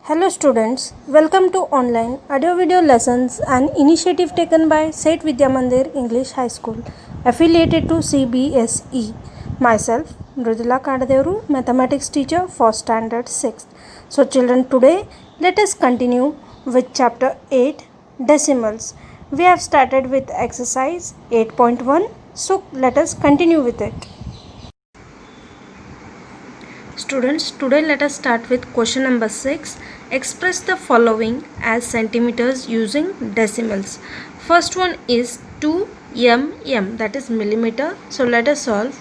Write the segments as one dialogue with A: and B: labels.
A: Hello students, welcome to online audio video lessons, an initiative taken by Seth Vidya Mandir English High School affiliated to CBSE. Myself, Mridula Kadadevaru, mathematics teacher for standard 6th. So children, today let us continue with chapter 8 decimals. We have started with exercise 8.1, so let us continue with it. Students, today let us start with question number 6. Express the following as centimeters using decimals. First one is 2 mm, that is millimeter. So let us solve.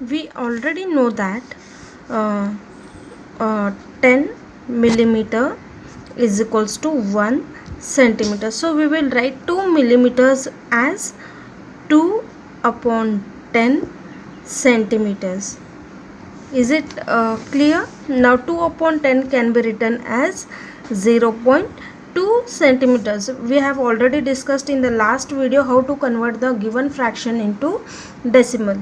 A: We already know that 10 millimeter is equals to 1 centimeter. So we will write 2 millimeters as 2 upon 10 centimeters. Is it clear? Now 2 upon 10 can be written as 0.2 centimeters. We have already discussed in the last video how to convert the given fraction into decimal.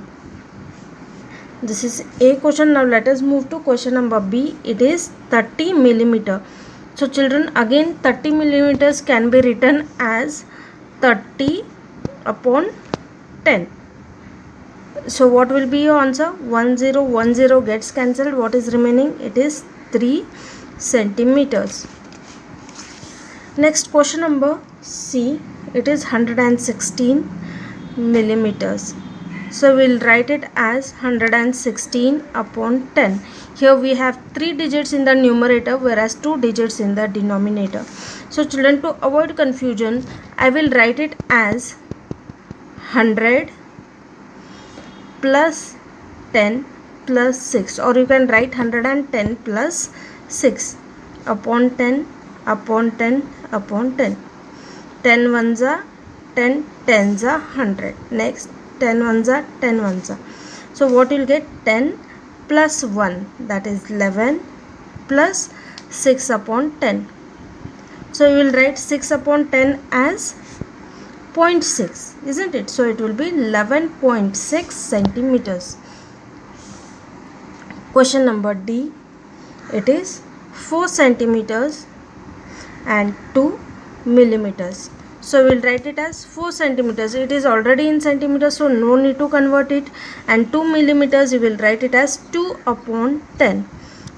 A: This is A question. Now let us move to question number B. It is 30 millimeter. So children, again 30 millimeters can be written as 30 upon 10. So what will be your answer? 1010 gets cancelled. What is remaining? It is 3 centimeters. Next question number C. It is 116 millimeters. So we'll write it as 116 upon 10. Here we have 3 digits in the numerator whereas 2 digits in the denominator. So children, to avoid confusion, I will write it as 100 plus 10 plus 6, or you can write 110 plus 6 upon 10 upon 10 upon 10. 10 ones are 10, 10s are 100. Next 10 ones are 10 ones are. So what you will get? 10 plus 1, that is 11, plus 6 upon 10. So you will write 6 upon 10 as 0.6, isn't it? So it will be 11.6 centimeters. Question number D. It is 4 centimeters and 2 millimeters. So we will write it as 4 centimeters. It is already in centimeters, so no need to convert it. And 2 millimeters, you will write it as 2 upon 10.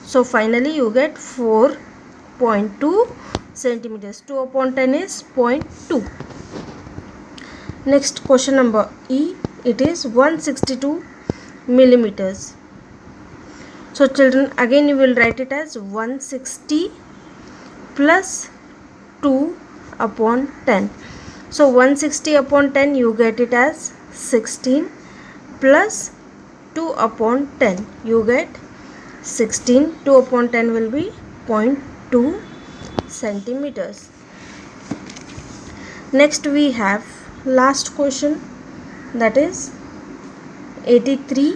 A: So finally you get 4.2 centimeters. 2 upon 10 is 0.2. Next question number E. It is 162 millimeters. So children, again you will write it as 160 plus 2 upon 10. So 160 upon 10 you get it as 16 plus 2 upon 10 you get 16. 2 upon 10 will be 0.2 centimeters. Next we have last question, that is 83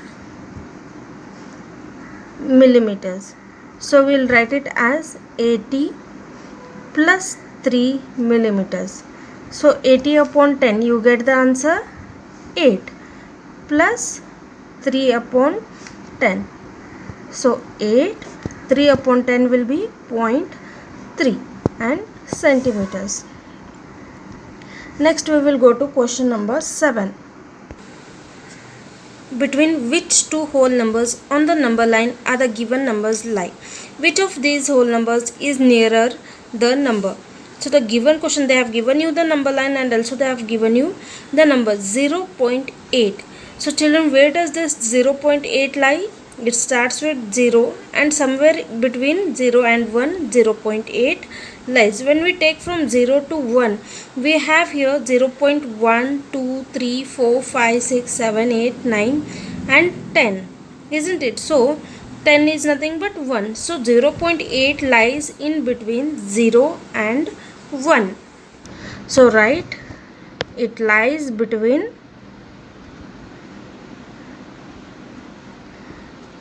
A: millimeters. So we will write it as 80 plus 3 millimeters. So 80 upon 10 you get the answer 8 plus 3 upon 10. So 8, 3 upon 10 will be 0.3 and centimeters. Next we will go to question number 7. Between which two whole numbers on the number line are the given numbers lie? Which of these whole numbers is nearer the number? So the given question, they have given you the number line and also they have given you the number 0.8. So children, where does this 0.8 lie? It starts with 0 and somewhere between 0 and 1, 0.8 lies. When we take from 0 to 1, we have here 0.1, 2, 3, 4, 5, 6, 7, 8, 9 and 10, isn't it? So 10 is nothing but 1. So 0.8 lies in between 0 and 1. So write, it lies between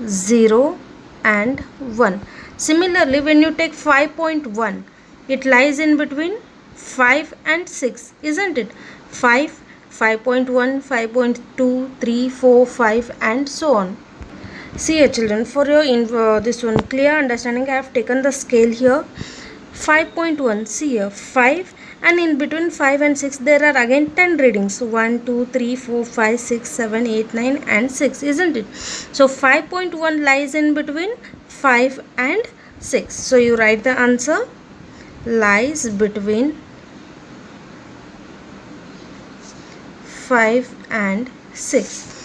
A: 0 and 1. Similarly, when you take 5.1, it lies in between 5 and 6, isn't it? 5, 5.1, 5.2, 3, 4, 5 and so on. See here children, for your this one clear understanding, I have taken the scale here. 5.1, see here 5, and in between 5 and 6 there are again 10 readings, 1 2 3 4 5 6 7 8 9 and 6, isn't it? So 5.1 lies in between 5 and 6. So you write the answer, lies between 5 and 6.